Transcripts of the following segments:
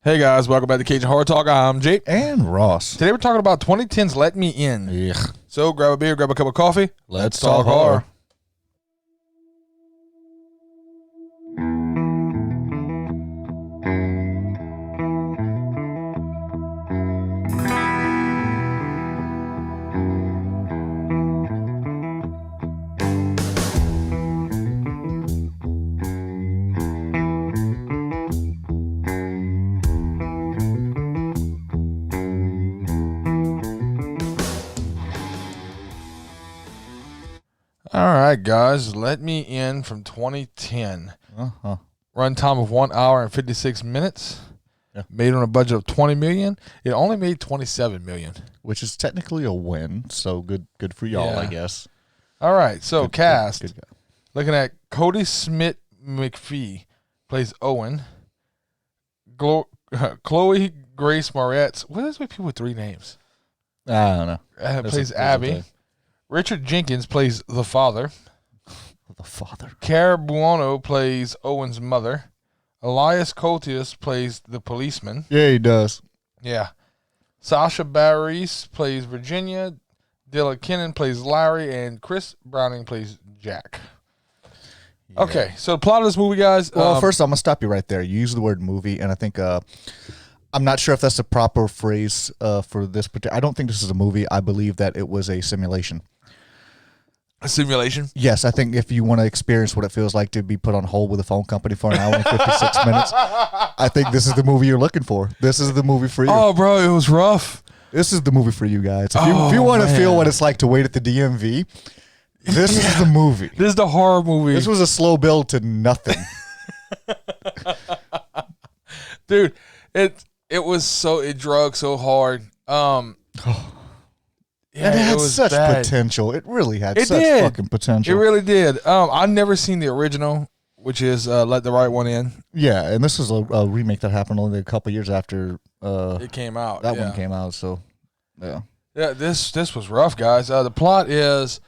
Hey guys, welcome back to Cajun Horror Talk. I'm Jake. And Ross. Today we're talking about 2010's Let Me In. Yeah. So grab a beer, grab a cup of coffee. Let's talk horror. All right, guys, Let Me In from 2010. Run time of 1 hour and 56 minutes. Yeah. Made on a budget of $20 million. It only made $27 million. Which is technically a win, so good for y'all, Yeah. I guess. All right, so cast. Good guy. Looking at Cody Smith McPhee plays Owen. Chloe Grace Moretz. What is with people with three names? I don't know. Plays Abby. Richard Jenkins plays the father. The father. Cara Buono plays Owen's mother. Elias Koteas plays the policeman. Yeah, he does. Yeah. Sasha Bareilles plays Virginia. Dylan Kennan plays Larry. And Chris Browning plays Jack. Yeah. Okay, so the plot of this movie, guys. Well, first, I'm going to stop you right there. You use the word movie, and I think I'm not sure if that's the proper phrase for this particular. I don't think this is a movie. I believe that it was a simulation. A simulation? Yes, I think if you want to experience what it feels like to be put on hold with a phone company for an hour and 56 minutes, I think this is the movie you're looking for. This is the movie for you. Oh, bro, it was rough. This is the movie for you guys. If you want to feel what it's like to wait at the DMV, this is the movie. This is the horror movie. This was a slow build to nothing. Dude, it drug so hard. Yeah, And it had such bad. potential. It really had It such did. fucking potential. It really did. I've never seen the original, which is Let the Right One In. Yeah, and this is a remake that happened only a couple years after It came out. that one came out. So, yeah. Yeah, this was rough, guys. The plot is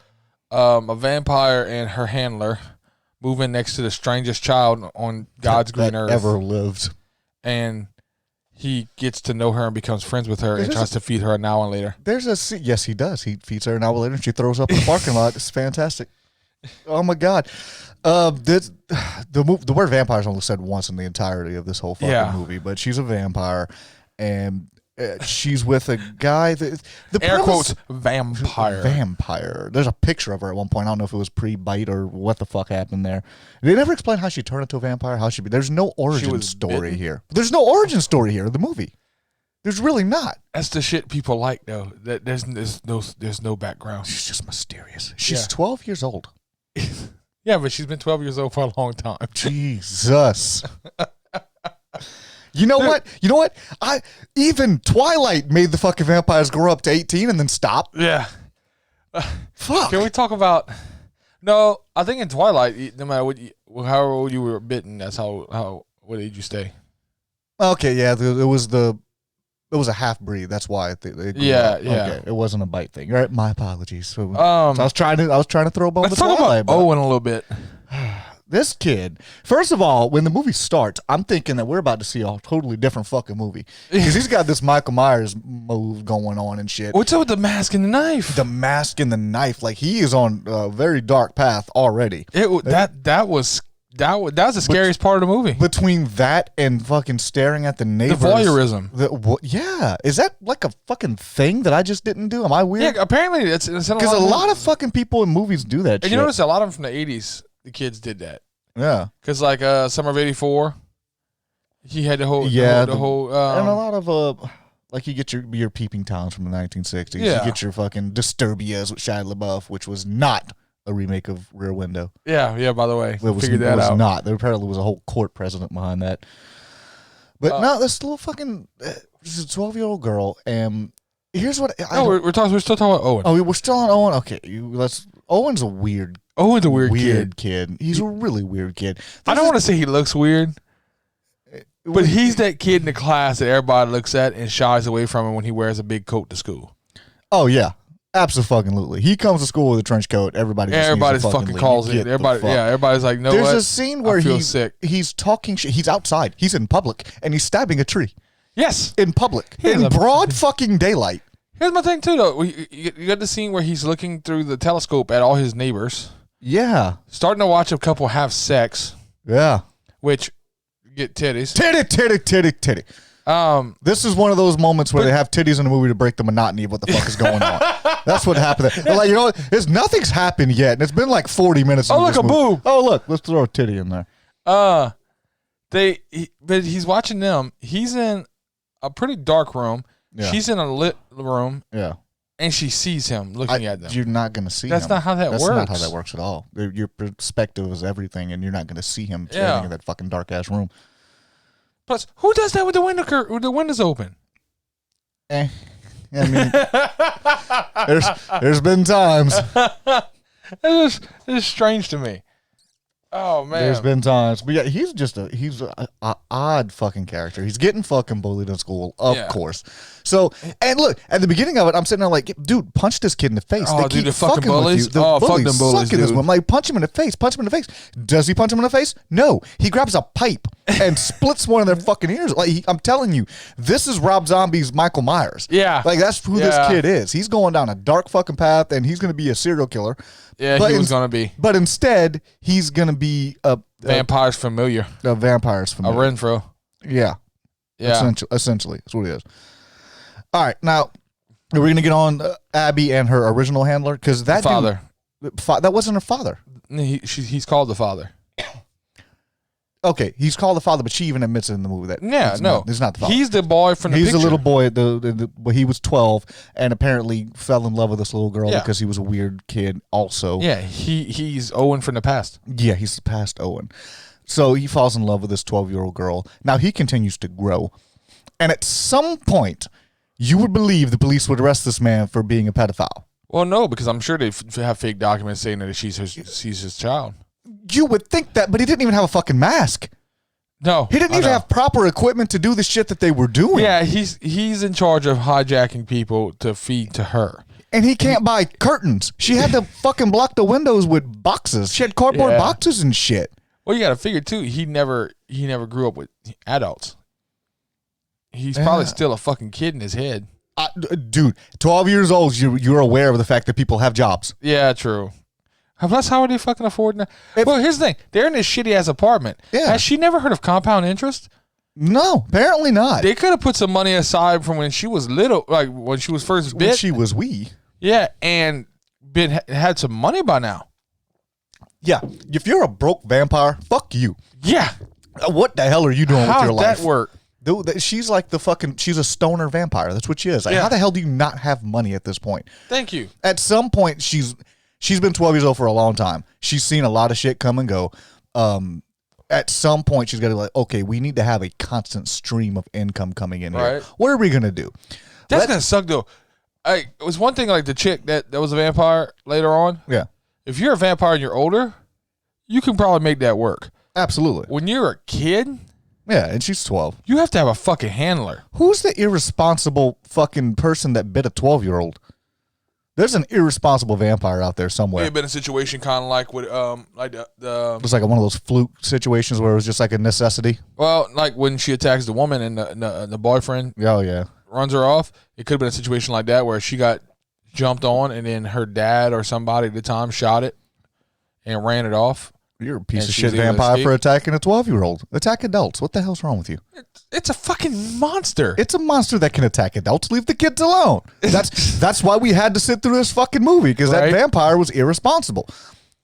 a vampire and her handler move in next to the strangest child on God's green earth ever lived. and he gets to know her and becomes friends with her and tries to feed her an hour later. There's a scene. Yes, he does. He feeds her an hour later and she throws up in the parking lot. It's fantastic. Oh my god. The word vampire is only said once in the entirety of this whole fucking movie, but she's a vampire and she's with a guy that Air quotes vampire. Vampire. There's a picture of her at one point. I don't know if it was pre-bite or what the fuck happened there. They never explain how she turned into a vampire. There's no origin story here. There's no origin story here in the movie. There's really not. That's the shit people like, though. That there's no background. She's just mysterious. She's 12 years old. Yeah, but she's been 12 years old for a long time. Jesus. You know what? Even Twilight made the fucking vampires grow up to 18 and then stop. Yeah. Fuck. Can we talk about? No, I think in Twilight, no matter however old you were bitten, that's how what age you stay. Okay, yeah, it was a half breed. That's why they grew up. Okay, it wasn't a bite thing. All right, my apologies. So I was trying to throw a bone. Let's talk about Owen a little bit. This kid, first of all, when the movie starts, I'm thinking that we're about to see a totally different fucking movie because he's got this Michael Myers move going on and shit. What's up with the mask and the knife? The mask and the knife, like he is on a very dark path already. That was the scariest part of the movie. Between that and fucking staring at the neighbors, the voyeurism. Yeah, is that like a fucking thing that I just didn't do? Am I weird? Yeah, apparently it's because a lot of fucking people in movies do that. And shit. you notice a lot of them from the 80s. The kids did that. Yeah. Because like Summer of '84, he had the whole and a lot of like you get your Peeping Toms from the 1960s. Yeah. You get your fucking Disturbias with Shia LaBeouf, which was not a remake of Rear Window. Yeah. By the way, it was not. There apparently was a whole court precedent behind that. But no, this little fucking she's a 12-year-old girl, and here's what. We're still talking about Owen. Oh, we're still on Owen. Okay, Owen's a weird. Owen's a weird kid. He's a really weird kid. I don't want to say he looks weird, but he's that kid in the class that everybody looks at and shies away from him when he wears a big coat to school. Oh yeah, absolutely. He comes to school with a trench coat. Everybody fucking calls it. Everybody's like, no. There's a scene where he's talking shit. He's outside. He's in public and he's stabbing a tree. Yes. In public. In broad fucking daylight. Here's my thing, too, though. You got the scene where he's looking through the telescope at all his neighbors. Yeah. Starting to watch a couple have sex. Yeah. Which, get titties. Titty. This is one of those moments where they have titties in a movie to break the monotony of what the fuck is going on. That's what happened. They're like, nothing's happened yet, and it's been like 40 minutes. Oh, look, a boob. Oh, look, let's throw a titty in there. But he's watching them. He's in a pretty dark room. Yeah. She's in a lit room. Yeah. And she sees him looking at them. You're not going to see him. That's not how that works. That's not how that works at all. Your perspective is everything, and you're not going to see him standing in that fucking dark-ass room. Plus, who does that with the windows open? I mean, there's been times. It's strange to me. Oh man, there's been times, but yeah, he's a odd fucking character. He's getting fucking bullied in school, of course. So, and look, at the beginning of it, I'm sitting there like, dude, punch this kid in the face. Oh, they dude, keep the fucking bullies. Fuck them bullies, dude. I'm like, punch him in the face. Does he punch him in the face? No, he grabs a pipe and splits one of their fucking ears. Like, I'm telling you, this is Rob Zombie's Michael Myers. Yeah, like that's who this kid is. He's going down a dark fucking path, and he's going to be a serial killer. Yeah, he was going to be. But instead, he's going to be a vampire's familiar. A vampire's familiar. A Renfro. Yeah. Essentially, that's what it is. All right, now, are we going to get on Abby and her original handler? Because that father. That wasn't her father. He's called the father. Okay, he's called the father, but she even admits it in the movie that he's not the father. He's the boy from the picture. He's a little boy. He was 12 and apparently fell in love with this little girl because he was a weird kid. Also, he's Owen from the past. Yeah, he's the past Owen. So he falls in love with this 12-year-old girl. Now he continues to grow, and at some point, you would believe the police would arrest this man for being a pedophile. Well, no, because I'm sure they have fake documents saying that she's his child. You would think that, but he didn't even have a fucking mask. No. He didn't even have proper equipment to do the shit that they were doing. Yeah, he's in charge of hijacking people to feed to her. And he can't buy curtains. She had to fucking block the windows with boxes. She had cardboard boxes and shit. Well, you got to figure, too, he never grew up with adults. He's probably still a fucking kid in his head. Dude, 12 years old, you're aware of the fact that people have jobs. Yeah, true. Plus, how are they fucking affording that? Well, here's the thing. They're in this shitty-ass apartment. Yeah. Has she never heard of compound interest? No, apparently not. They could have put some money aside from when she was little, like when she was first bit. When she was wee. Yeah, and had some money by now. Yeah. If you're a broke vampire, fuck you. Yeah. What the hell are you doing with your life? How does that work? Dude, she's like she's a stoner vampire. That's what she is. Like, how the hell do you not have money at this point? Thank you. At some point, she's been 12 years old for a long time. She's seen a lot of shit come and go. At some point, she's got to be like, okay, we need to have a constant stream of income coming in here. What are we going to do? That's going to suck, though. It was one thing like the chick that was a vampire later on. Yeah. If you're a vampire and you're older, you can probably make that work. Absolutely. When you're a kid... Yeah, and she's 12. You have to have a fucking handler. Who's the irresponsible fucking person that bit a 12-year-old? There's an irresponsible vampire out there somewhere. May have been a situation kind of like with the it was like one of those fluke situations where it was just like a necessity. Well, like when she attacks the woman and the boyfriend runs her off. It could have been a situation like that where she got jumped on and then her dad or somebody at the time shot it and ran it off. You're a piece of shit vampire for attacking a 12-year-old. Attack adults. What the hell's wrong with you? It's a fucking monster. It's a monster that can attack adults. Leave the kids alone. That's why we had to sit through this fucking movie, because that vampire was irresponsible.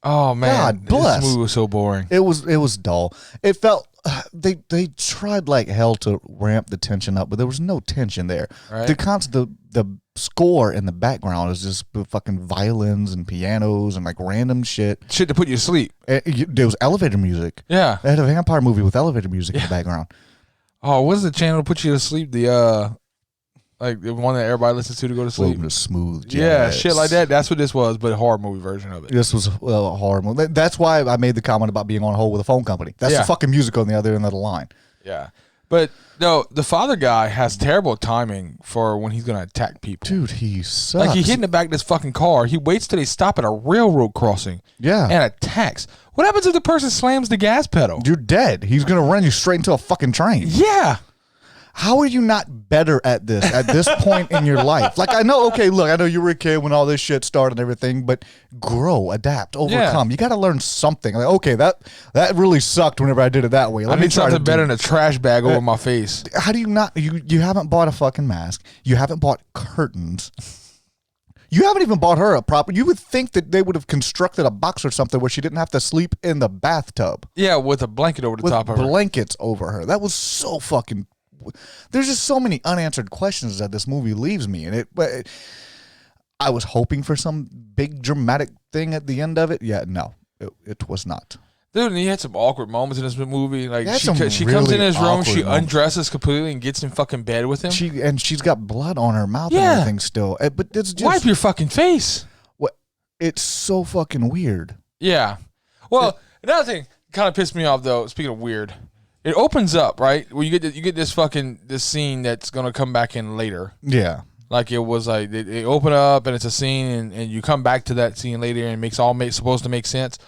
Oh man, God bless. This movie was so boring. It was dull. It felt they tried like hell to ramp the tension up, but there was no tension there. Right. The score in the background is just fucking violins and pianos and like random shit to put you to sleep. There was elevator music. Yeah, they had a vampire movie with elevator music in the background. Oh, what's the channel to put you to sleep? The like the one that everybody listens to go to sleep. Smooth jazz. Yeah, shit like that. That's what this was, but a horror movie version of it. This was a horror movie. That's why I made the comment about being on hold with a phone company. That's the fucking music on the other end of the line. Yeah. But no, the father guy has terrible timing for when he's going to attack people. Dude, he sucks. Like, he hit in the back of this fucking car. He waits till they stop at a railroad crossing. Yeah. And attacks. What happens if the person slams the gas pedal? You're dead. He's going to run you straight into a fucking train. Yeah. How are you not better at this point in your life? Like, I know, okay, look, I know you were a kid when all this shit started and everything, but grow, adapt, overcome. You got to learn something. Like, okay, that really sucked whenever I did it that way. I need something better than a trash bag over my face. How do you not? You haven't bought a fucking mask. You haven't bought curtains. You haven't even bought her a proper. You would think that they would have constructed a box or something where she didn't have to sleep in the bathtub. Yeah, with a blanket over the top of her. Blankets over her. That was so fucking. There's just so many unanswered questions that this movie leaves me, and I was hoping for some big dramatic thing at the end of it. Yeah, no, it was not. Dude, and he had some awkward moments in this movie. Like she comes in his room, she undresses completely and gets in fucking bed with him. She's got blood on her mouth and everything still. But it's just wipe your fucking face. What? It's so fucking weird. Yeah. Well, another thing kind of pissed me off though. Speaking of weird, it opens up right where you get this scene that's gonna come back in later. Yeah. Like it was like they open up and it's a scene and you come back to that scene later and it makes supposed to make sense.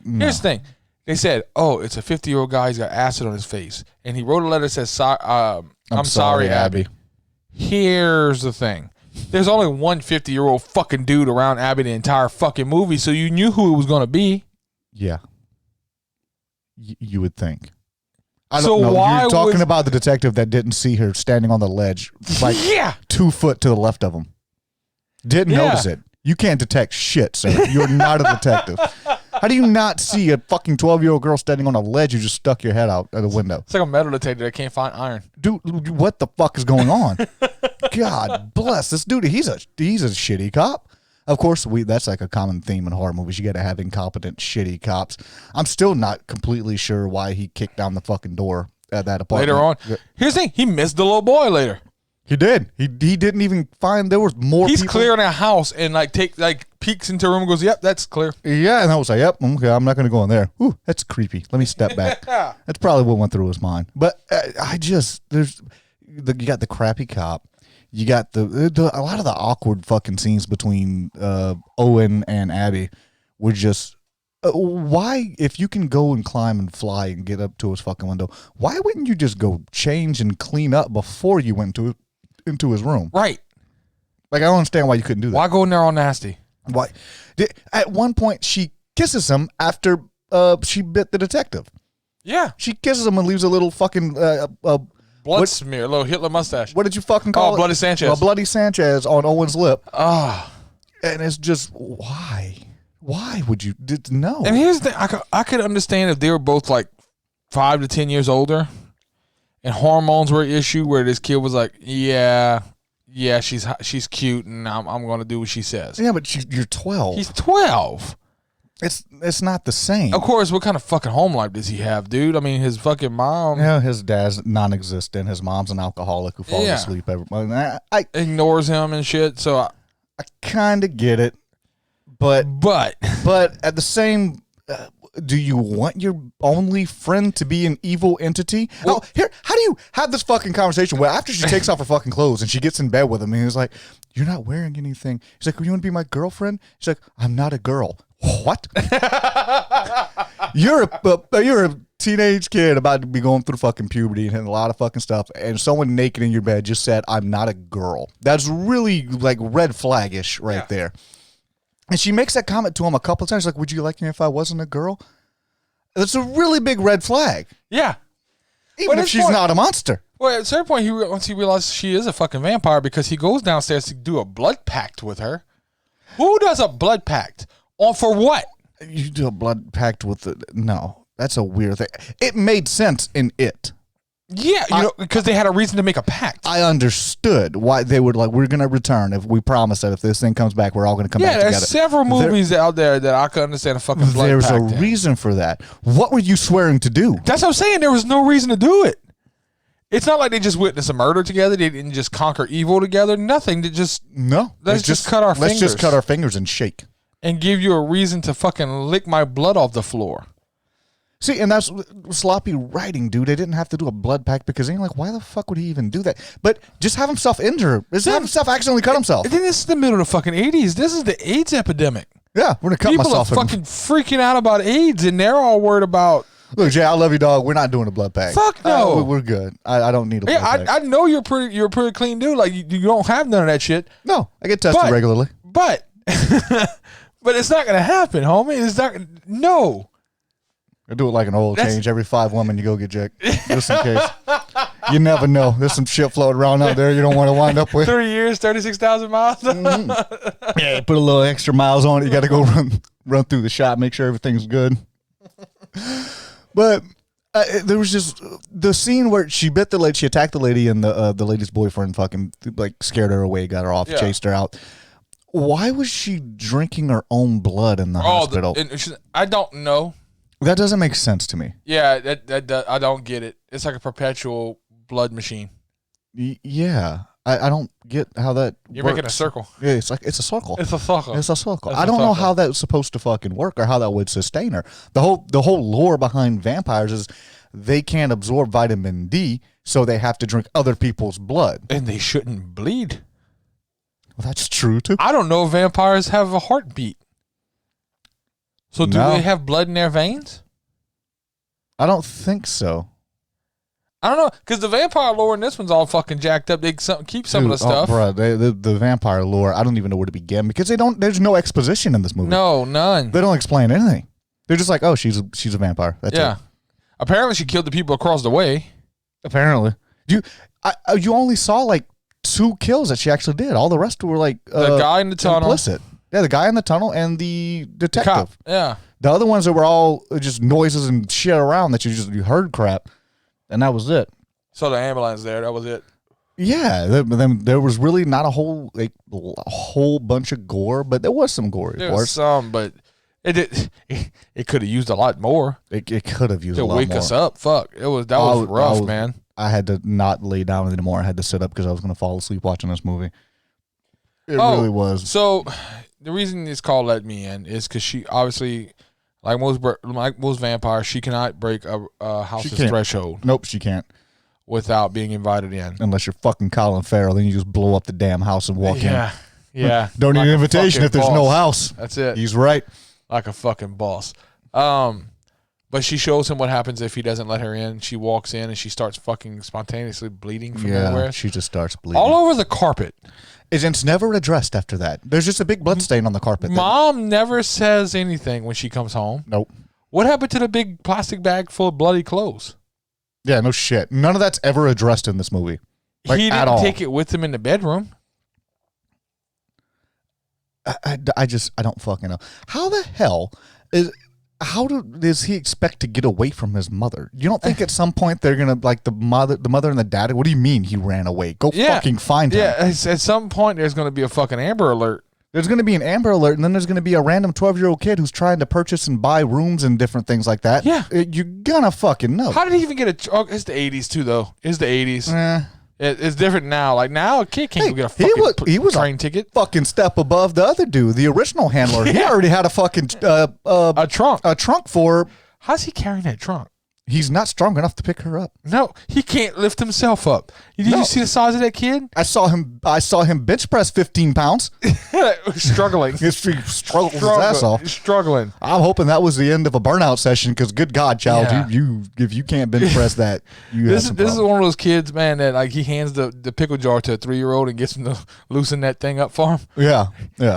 No. Here's the thing. They said, "Oh, it's a 50-year-old guy. He's got acid on his face," and he wrote a letter that says, "I'm sorry, Abby." Here's the thing: there's only one 50-year-old fucking dude around Abby the entire fucking movie, so you knew who it was going to be. Yeah, you would think. I don't know. You're talking about the detective that didn't see her standing on the ledge, like 2 foot to the left of him. Didn't notice it. You can't detect shit, sir. You're not a detective. How do you not see a fucking 12-year-old girl standing on a ledge? You just stuck your head out of the window. It's like a metal detector that can't find iron. Dude, what the fuck is going on? God bless this dude. He's a shitty cop. Of course, that's like a common theme in horror movies. You got to have incompetent, shitty cops. I'm still not completely sure why he kicked down the fucking door at that apartment. Later on, here's the thing: he missed the little boy later. He did. He didn't even find there was more. He's people. clearing a house and peeks into a room and goes, "Yep, that's clear." Yeah, and I was like, "Yep, okay, I'm not going to go in there." Ooh, that's creepy. Let me step back. That's probably what went through his mind. But you got the crappy cop. You got a lot of the awkward fucking scenes between Owen and Abby were just. Why, if you can go and climb and fly and get up to his fucking window, why wouldn't you just go change and clean up before you went into his room? Right. Like, I don't understand why you couldn't do that. Why go in there all nasty? Why? At one point, she kisses him after she bit the detective. Yeah. She kisses him and leaves a little fucking... blood smear, a little Hitler mustache. What did you fucking call it? Bloody Sanchez. A bloody Sanchez on Owen's lip. Ah. And it's just, why? Why would you no? And here's the thing: I could understand if they were both like 5 to 10 years older, and hormones were an issue. Where this kid was like, yeah, she's cute, and I'm going to do what she says. Yeah, but you're 12. He's 12. It's not the same. Of course, what kind of fucking home life does he have, dude? I mean, his fucking mom. Yeah, his dad's non-existent. His mom's an alcoholic who falls asleep every morning. I ignores him and shit. So I kind of get it. But at the same, do you want your only friend to be an evil entity? Well, how do you have this fucking conversation where after she takes off her fucking clothes and she gets in bed with him and he's like, "You're not wearing anything." He's like, "You want to be my girlfriend?" She's like, "I'm not a girl." What? You're a teenage kid about to be going through fucking puberty and hitting a lot of fucking stuff, and someone naked in your bed just said, "I'm not a girl." That's really like red flaggish right there. And she makes that comment to him a couple of times, like, "Would you like me if I wasn't a girl?" That's a really big red flag. Yeah. Even if she's not a monster. Well, at a certain point, once he realizes she is a fucking vampire, because he goes downstairs to do a blood pact with her. Who does a blood pact? Or for what? You do a blood pact with no. That's a weird thing. It made sense in it. Yeah, because they had a reason to make a pact. I understood why they would we're going to return if we promise that if this thing comes back, we're all going to come back together. Yeah, there's several movies out there that I could understand a fucking blood pact. There's a reason for that. What were you swearing to do? That's what I'm saying. There was no reason to do it. It's not like they just witnessed a murder together. They didn't just conquer evil together. Nothing. Let's just cut our fingers. Let's just cut our fingers and shake. And give you a reason to fucking lick my blood off the floor. See, and that's sloppy writing, dude. They didn't have to do a blood pact because they're like, why the fuck would he even do that? But just have himself injure. Just have himself accidentally cut himself. Then this is the middle of the fucking 80s. This is the AIDS epidemic. Yeah, we're going to cut myself. People are fucking freaking out about AIDS, and they're all worried about Look, Jay, I love you, dog. We're not doing a blood pact. Fuck no. We're good. I don't need a blood pact. I know you're a pretty clean dude. Like you don't have none of that shit. No, I get tested regularly. But but it's not gonna happen, homie. It's not. No. I do it like an oil change. Every 5 women you go get checked, just in case. You never know. There's some shit floating around out there you don't want to wind up with. 3 years, 36,000 miles. Yeah, put a little extra miles on it. You got to go run through the shop, make sure everything's good. But there was just the scene where she bit the lady, she attacked the lady, and the lady's boyfriend fucking like scared her away, got her off, chased her out. Why was she drinking her own blood in the hospital? I don't know. That doesn't make sense to me. Yeah, that I don't get it. It's like a perpetual blood machine. Yeah, I don't get how that. You're works. making a circle. Yeah, it's a circle. It's a circle. It's a circle. I don't know how that's supposed to fucking work or how that would sustain her. The whole lore behind vampires is they can't absorb vitamin D, so they have to drink other people's blood, and they shouldn't bleed. Well, that's true too. I don't know if vampires have a heartbeat. So do they have blood in their veins? I don't think so. I don't know, because the vampire lore in this one's all fucking jacked up. They keep some of the stuff. Bro, the vampire lore, I don't even know where to begin because there's no exposition in this movie. No, none. They don't explain anything. They're just like, oh, she's a vampire. That's it. Apparently she killed the people across the way. Apparently. You only saw like 2 kills that she actually did. All the rest were like the guy in the tunnel. Implicit. Yeah, the guy in the tunnel and the detective. The cop. Yeah. The other ones that were all just noises and shit around that you heard crap, and that was it. So the ambulance there, that was it. Yeah, there was really not a whole bunch of gore, but there was some gore. There was some, but it could have used a lot more. It could have used a lot more. To wake us up. Fuck. That was rough, man. I had to not lay down anymore. I had to sit up because I was going to fall asleep watching this movie. It really was. So the reason it's called Let Me In is because she obviously, like most vampires, she cannot break a house's threshold. Nope, she can't. Without being invited in. Unless you're fucking Colin Farrell, then you just blow up the damn house and walk in. Yeah. Don't need an invitation if there's no house. That's it. He's right. Like a fucking boss. But she shows him what happens if he doesn't let her in. She walks in and she starts fucking spontaneously bleeding from everywhere. She just starts bleeding. All over the carpet. It's never addressed after that. There's just a big blood stain on the carpet. Mom never says anything when she comes home. Nope. What happened to the big plastic bag full of bloody clothes? Yeah, no shit. None of that's ever addressed in this movie. Like, he didn't take it with him in the bedroom. I don't fucking know. How the hell does he expect to get away from his mother? You don't think at some point they're gonna like the mother and the dad? What do you mean he ran away? Go fucking find him. Yeah, at some point there's gonna be a fucking Amber Alert. There's gonna be an Amber Alert, and then there's gonna be a random 12-year-old kid who's trying to purchase and buy rooms and different things like that. Yeah, you're gonna fucking know. How did he even get a? Oh, it's the '80s too, though. It's the '80s. It's different now. Like now, a kid can't go get a fucking he was train ticket. Fucking step above the other dude, the original handler. He already had a fucking a trunk. A trunk for. How's he carrying that trunk? He's not strong enough to pick her up. No, he can't lift himself up. Did you see the size of that kid? I saw him bench press 15 pounds. Struggling. He struggles his ass off. Struggling. I'm hoping that was the end of a burnout session because, good God, child, you if you can't bench press that, this is one of those kids, man, that like he hands the pickle jar to a 3-year-old and gets him to loosen that thing up for him. Yeah.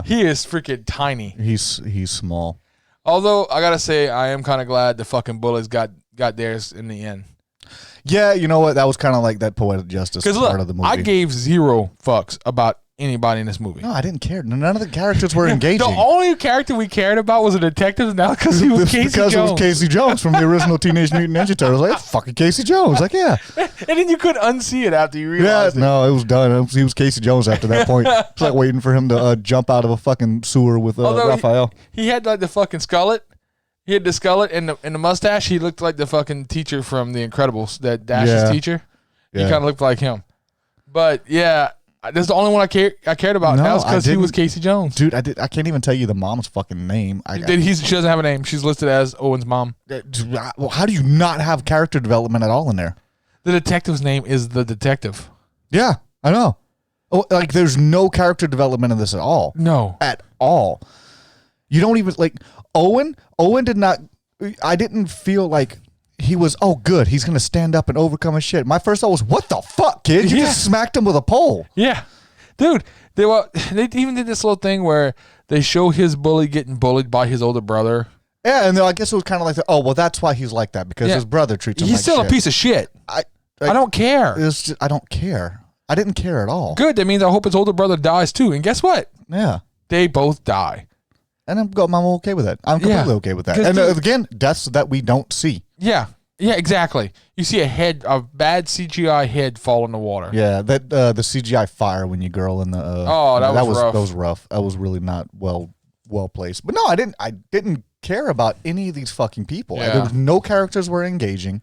He is freaking tiny. He's small. Although I gotta say, I am kind of glad the fucking bullets got theirs in the end. Yeah, you know what? That was kind of like that poetic justice part of the movie. I gave 0 fucks about anybody in this movie. No, I didn't care. None of the characters were engaging. The only character we cared about was a detective now because he was Casey Jones. Because it was Casey Jones from the original Teenage Mutant Ninja Turtles. Like, it's fucking Casey Jones. Like, yeah. And then you couldn't unsee it after you realized it. No, it was done. He was Casey Jones after that point. It's like waiting for him to jump out of a fucking sewer with Raphael. He had like the fucking skullet. He had the skullet and the mustache. He looked like the fucking teacher from The Incredibles, that Dash's teacher. He kind of looked like him. But yeah, that's the only one I cared about. That was because he was Casey Jones. Dude, I can't even tell you the mom's fucking name. She doesn't have a name. She's listed as Owen's mom. Well, how do you not have character development at all in there? The detective's name is the detective. Yeah, I know. Oh, like there's no character development in this at all. No. At all. You don't even like Owen did not. I didn't feel like he was, oh, good. He's going to stand up and overcome his shit. My first thought was, what the fuck, kid? You just smacked him with a pole. Yeah. Dude, they even did this little thing where they show his bully getting bullied by his older brother. Yeah, and I guess it was kind of like, oh, well, that's why he's like that, because his brother treats him like shit. He's still a piece of shit. I don't care. I don't care. I didn't care at all. Good. That means I hope his older brother dies too. And guess what? Yeah. They both die. And I'm okay with that. I'm completely okay with that. And again, deaths that we don't see. Yeah. Yeah, exactly. You see a bad CGI head fall in the water. Yeah, that the CGI fire when you girl in the that was rough. That was rough. That was really not well placed. But no, I didn't care about any of these fucking people. Yeah. There was no characters were engaging.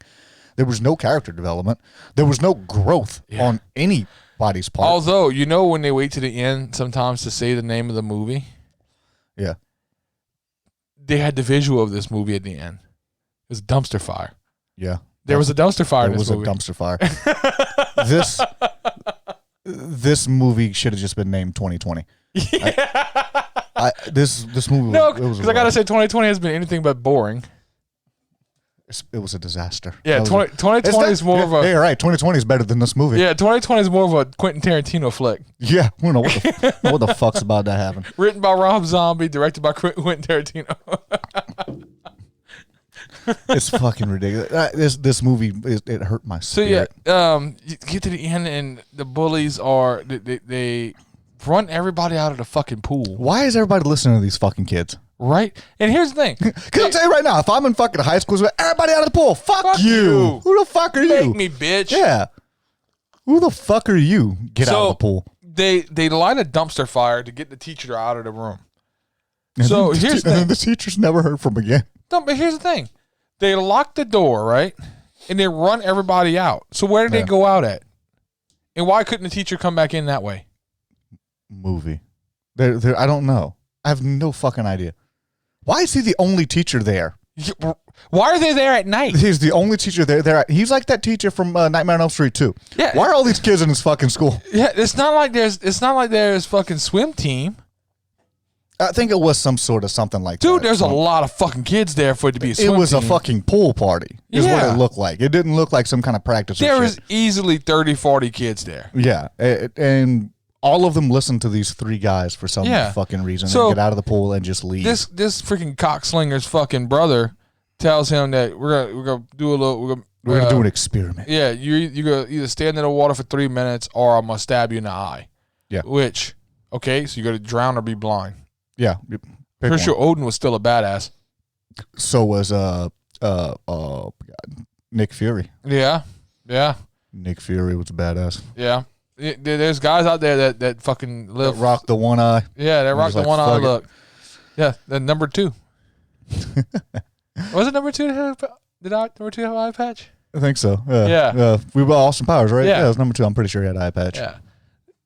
There was no character development. There was no growth on anybody's part. Although, when they wait to the end sometimes to say the name of the movie? Yeah. They had the visual of this movie at the end. It was a dumpster fire. Yeah. There was a dumpster fire in this movie. There was a dumpster fire. This movie should have just been named 2020. Yeah. This movie. No, because I gotta say, 2020 has been anything but boring. It was a disaster. Yeah, 2020 is more of a. Yeah, you're right. 2020 is better than this movie. Yeah, 2020 is more of a Quentin Tarantino flick. Yeah, I don't know what the fuck's about to happen. Written by Rob Zombie, directed by Quentin Tarantino. It's fucking ridiculous. This movie it hurt my spirit. So yeah, you get to the end and the bullies are they run everybody out of the fucking pool. Why is everybody listening to these fucking kids? Right? And here's the thing. Because I'll tell you right now, if I'm in fucking high school, everybody out of the pool. Fuck you. Who the fuck are you? Make me, bitch. Yeah. Who the fuck are you? Get out of the pool. They light a dumpster fire to get the teacher out of the room. And so here's the thing. And the teacher's never heard from again. No, but here's the thing. They lock the door, right? And they run everybody out. So where did they go out at? And why couldn't the teacher come back in that way? Movie. I don't know. I have no fucking idea. Why is he the only teacher there? Why are they there at night? He's the only teacher there. He's like that teacher from Nightmare on Elm Street 2. Yeah. Why are all these kids in this fucking school? Yeah, it's not like there's fucking swim team. I think it was something like that. Dude, there's a lot of fucking kids there for it to be a swim team. It was a fucking pool party is what it looked like. It didn't look like some kind of practice or shit. There was easily 30, 40 kids there. Yeah, and all of them listened to these three guys for some fucking reason and get out of the pool and just leave. This freaking cockslinger's fucking brother tells him that we're gonna do an experiment. Yeah, you go either stand in the water for 3 minutes or I'm gonna stab you in the eye. Yeah. Which, okay, so you got to drown or be blind. Yeah. Pretty sure Odin was still a badass. So was Nick Fury. Yeah. Yeah. Nick Fury was a badass. Yeah. There's guys out there that fucking live. That rock the one eye. Yeah, that rock the one eye look. Yeah, the number 2. Was it number 2 that had number 2 have an eye patch? I think so. Yeah. We were Austin Powers, right? Yeah, it was number 2. I'm pretty sure he had an eye patch. Yeah.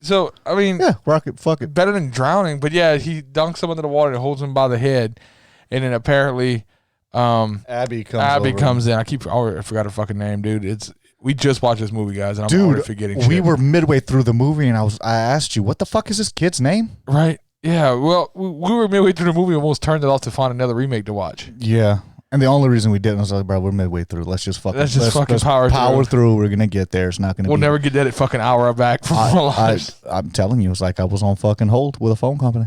So, I mean. Yeah, rocket, fuck it. Better than drowning. But yeah, he dunks him into the water and holds him by the head. And then apparently. Abby comes in. I forgot her fucking name, dude. We just watched this movie, guys, and I'm already forgetting shit. We were midway through the movie, and I asked you, what the fuck is this kid's name? Right. Yeah, well, we were midway through the movie and almost turned it off to find another remake to watch. Yeah. And the only reason we didn't was like, bro, we're midway through. Let's just fucking power through. We're going to get there. It's not going to be. We'll never get that fucking hour back from our lives. I'm telling you, it's like I was on fucking hold with a phone company.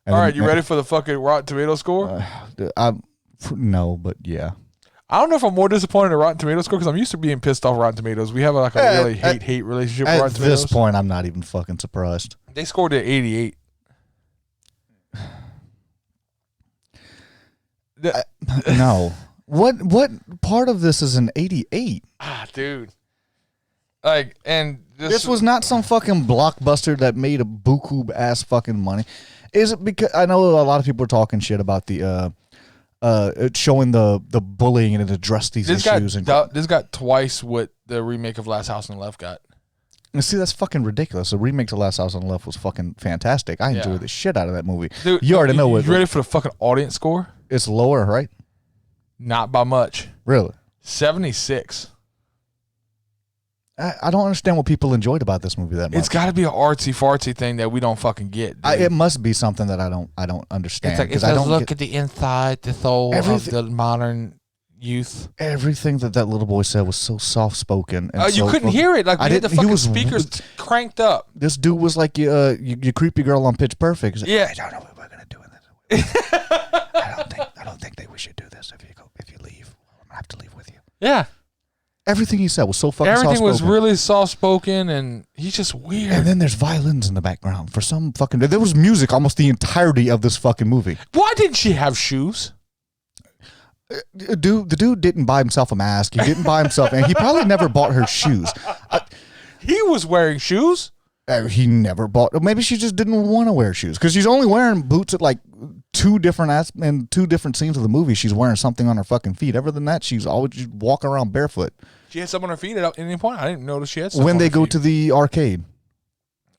All right, you ready for the fucking Rotten Tomato score? No, but yeah. I don't know if I'm more disappointed in Rotten Tomatoes score because I'm used to being pissed off Rotten Tomatoes. We have like a really hate relationship with Rotten Tomatoes. At this point, I'm not even fucking surprised. They scored at 88. No. What part of this is an 88? Dude. Like, and this was not some fucking blockbuster that made a buku ass fucking money. Is it because I know a lot of people are talking shit about the showing the bullying and it addressed these issues. This got twice what the remake of Last House on the Left got. And see, that's fucking ridiculous. The remake to Last House on the Left was fucking fantastic. I enjoyed the shit out of that movie. Dude, you already know what. You ready for the fucking audience score? It's lower, right? Not by much. Really? 76. I don't understand what people enjoyed about this movie that much. It's got to be an artsy fartsy thing that we don't fucking get. It must be something that I don't understand. It's like, it does look at the inside, the soul of the modern youth. Everything that little boy said was so soft spoken. You couldn't hear it. Like we had the fucking speakers cranked up. This dude was like you creepy girl on Pitch Perfect. Like, yeah. I don't know what we're gonna do in this. I don't think we should do this. If you leave, I'm gonna have to leave with you. Yeah. Everything he said was so fucking Everything soft-spoken. was really soft-spoken, and he's just weird. And then there's violins in the background for some fucking... There was music almost the entirety of this fucking movie. Why didn't she have shoes? The dude didn't buy himself a mask. He didn't buy himself... And he probably never bought her shoes. He was wearing shoes. He never bought... Maybe she just didn't want to wear shoes. Because she's only wearing boots at like two different scenes of the movie. She's wearing something on her fucking feet. Other than that, she's always just walking around barefoot. She had something on her feet at any point? I didn't notice she had something when they on her go feet. to the arcade.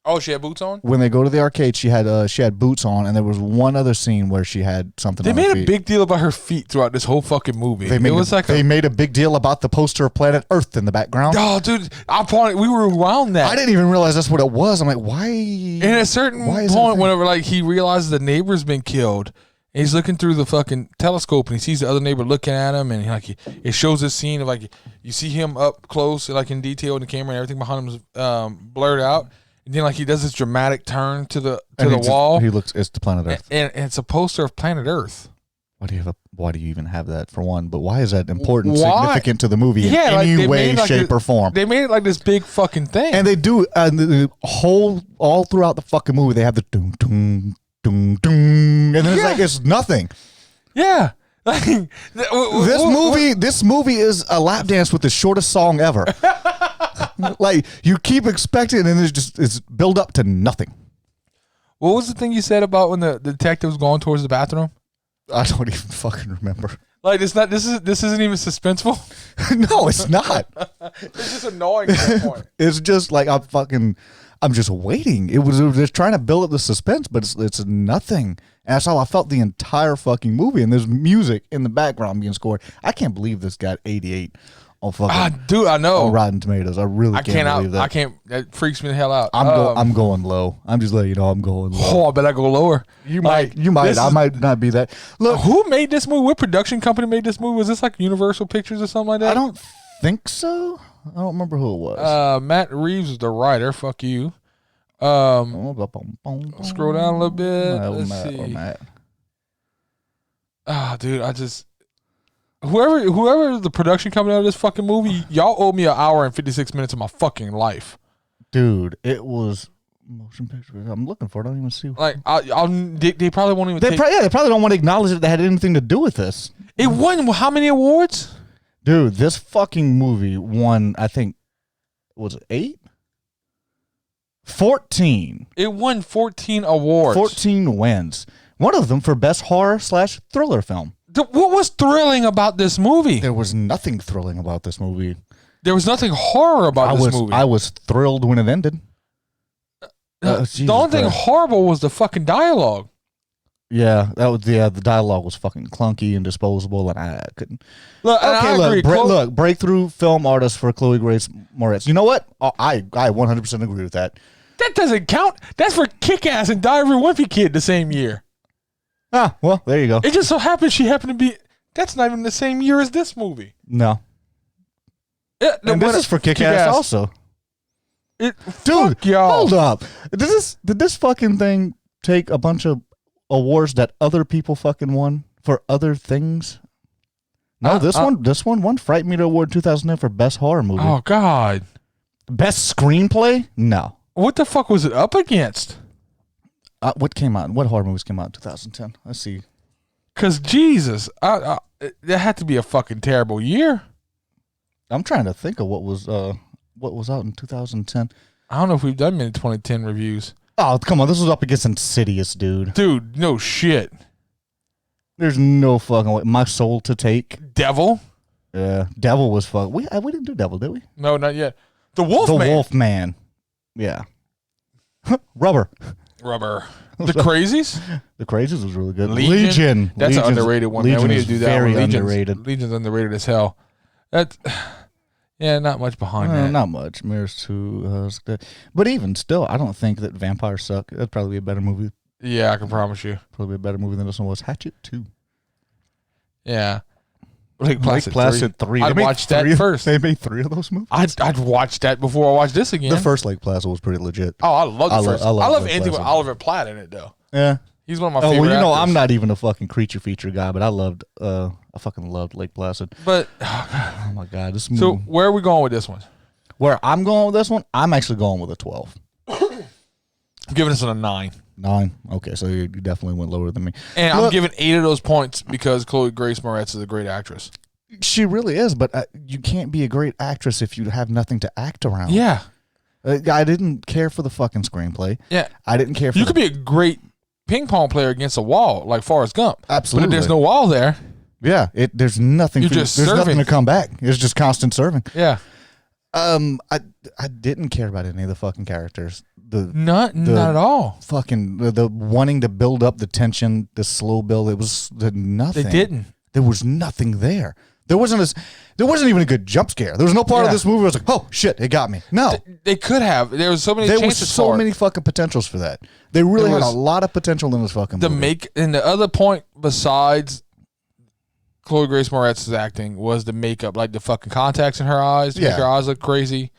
Oh, she had boots on? When they go to the arcade, she had boots on, and there was one other scene where she had something on her feet. They made a big deal about her feet throughout this whole fucking movie. They made a big deal about the poster of Planet Earth in the background. Oh, dude, we were around that. I didn't even realize that's what it was. I'm like, why? And at a certain point, whenever like he realizes the neighbor's been killed, and he's looking through the fucking telescope, and he sees the other neighbor looking at him, and it shows this scene of like you see him up close, like in detail in the camera, and everything behind him is blurred out. And then like he does this dramatic turn to the wall. He looks. It's the Planet Earth, and it's a poster of Planet Earth. Why do you even have that for one? But why is that important, significant to the movie in any way, shape, or form? They made it like this big fucking thing, and they do all throughout the fucking movie. They have the doom doom doom doom, and then it's like it's nothing. Yeah. This movie is a lap dance with the shortest song ever. Like you keep expecting, and it's build up to nothing. What was the thing you said about when the detective was going towards the bathroom? I don't even fucking remember. Like it's not. This isn't even suspenseful. No, it's not. It's just annoying at that point. It's just like I'm just waiting. It was just trying to build up the suspense, but it's nothing. And that's how I felt the entire fucking movie. And there's music in the background being scored. I can't believe this got 88 on fucking. Dude, I know. On Rotten Tomatoes. I really can't believe that. I can't. That freaks me the hell out. I'm going low. I'm just letting you know I'm going low. Oh, I bet I go lower. You might. I might not be that. Look, who made this movie? What production company made this movie? Was this like Universal Pictures or something like that? I don't think so. I don't remember who it was. Matt Reeves was the writer. Fuck you. Scroll down a little bit. Let's see. Dude, whoever the production company of this fucking movie, y'all owe me an hour and 56 minutes of my fucking life. Dude, it was motion picture. I'm looking for it. I don't even see. Like, they probably won't even. They probably don't want to acknowledge that they had anything to do with this. It won how many awards? Dude, this fucking movie won. I think was it 8? 14. It won 14 awards. 14 wins. One of them for best horror/thriller film. What was thrilling about this movie? There was nothing thrilling about this movie. There was nothing horror about this movie. I was thrilled when it ended. The only thing horrible was the fucking dialogue. Yeah, the dialogue was fucking clunky and disposable, and I couldn't. Look, okay, look, breakthrough film artist for Chloe Grace Moretz. You know what? I 100% agree with that. That doesn't count. That's for Kick-Ass and Die Every Wimpy Kid the same year. Ah, well, there you go. It just so happened she happened to be. That's not even the same year as this movie. No. And this is for Kick-Ass also. Dude, fuck y'all. Hold up. Did this fucking thing take a bunch of awards that other people fucking won for other things? No, this one won Fright Meter Award 2010 for best horror movie. Oh God. Best screenplay? No. What the fuck was it up against? What came out? What horror movies came out in 2010? Let's see. Cause Jesus, that had to be a fucking terrible year. I'm trying to think of what was out in 2010. I don't know if we've done many 2010 reviews. Oh, come on. This was up against Insidious, dude. Dude, no shit. There's no fucking way. My Soul to Take. Devil? Yeah. Devil was fuck. We didn't do Devil, did we? No, not yet. The Wolfman. Yeah. Rubber. The Crazies? The Crazies was really good. Legion. That's an underrated one, man. We need to do that. Very underrated. Legion's underrated as hell. Yeah, not much behind that. Not much. Mirrors 2. But even still, I don't think that vampires suck. That'd probably be a better movie. Yeah, I can promise you. Probably a better movie than this one was. Hatchet 2. Yeah. Lake Placid, Placid 3. I'd watch that first. They made 3 of those movies? I'd watch that before I watch this again. The first Lake Placid was pretty legit. Oh, I love the first. I love Lake anything with Placid. Oliver Platt in it, though. Yeah. He's one of my favorite well, actors. I'm not even a fucking creature feature guy, but I fucking loved Lake Placid. But, oh my God. This movie. So, where are we going with this one? Where I'm going with this one, I'm actually going with a 12. I'm giving this one a 9. 9. Okay, so you definitely went lower than me. And I'm giving 8 of those points because Chloe Grace Moretz is a great actress. She really is, but you can't be a great actress if you have nothing to act around. Yeah. I didn't care for the fucking screenplay. Yeah. I didn't care for You could be a great ping pong player against a wall, like Forrest Gump. Absolutely. But if there's no wall there. Yeah, there's nothing. There's nothing to come back. It's just constant serving. Yeah. I didn't care about any of the fucking characters. Not at all. Fucking the wanting to build up the tension, the slow build. It was nothing. They didn't. There was nothing there. There wasn't even a good jump scare. There was no part of this movie where I was like, oh shit, it got me. No, they could have. There was so many. There was so many fucking potentials for that. They really had a lot of potential in this fucking movie. And the other point besides Chloe Grace Moretz's acting was the makeup, like the fucking contacts in her eyes to make her eyes look crazy,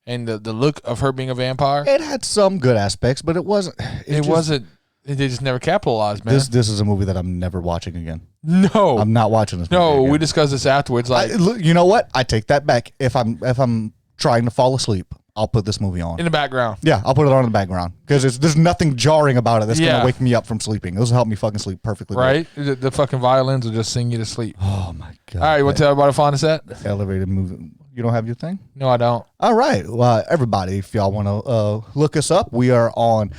and the look of her being a vampire. It had some good aspects, but it wasn't. It wasn't. They just never capitalized, man. This is a movie that I'm never watching again. No, I'm not watching this. No, movie again. We discussed this afterwards. Like, you know what? I take that back. If I'm trying to fall asleep, I'll put this movie on in the background. Yeah, I'll put it on in the background because there's nothing jarring about it that's gonna wake me up from sleeping. This will help me fucking sleep perfectly. Right? The fucking violins will just sing you to sleep. Oh my God! All right, you want to tell everybody to find us at elevated movie. You don't have your thing? No, I don't. All right, well, everybody, if y'all want to look us up, we are on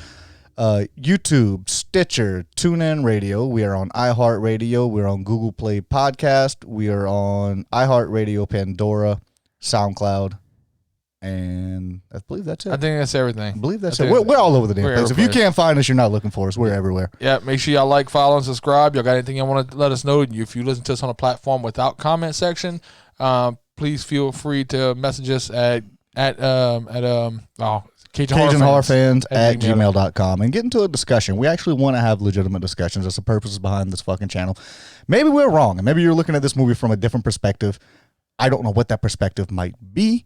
YouTube, Stitcher, TuneIn Radio. We are on iHeartRadio. We're on Google Play Podcast. We are on iHeartRadio, Pandora, SoundCloud, and I believe that's it. I think that's everything. I believe that's it. We're all over the damn place. If you can't find us, you're not looking for us. We're everywhere. Yeah, make sure y'all like, follow, and subscribe. Y'all got anything you want to let us know? If you listen to us on a platform without comment section, please feel free to message us at Cajun Horror Fans at gmail.com and get into a discussion. We actually want to have legitimate discussions. That's the purpose behind this fucking channel. Maybe we're wrong, and maybe you're looking at this movie from a different perspective. I don't know what that perspective might be.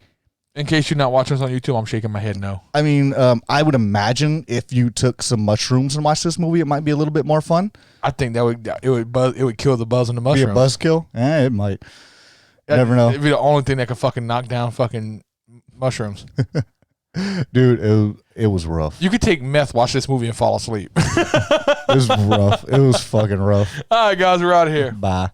In case you're not watching us on YouTube, I'm shaking my head no. I mean, I would imagine if you took some mushrooms and watched this movie, it might be a little bit more fun. I think it would kill the buzz on the mushrooms. Be a buzzkill? It might. Never know. It'd be the only thing that could fucking knock down fucking mushrooms. Dude, it was rough. You could take meth, watch this movie, and fall asleep. It was rough. It was fucking rough. All right, guys, we're out of here. Bye.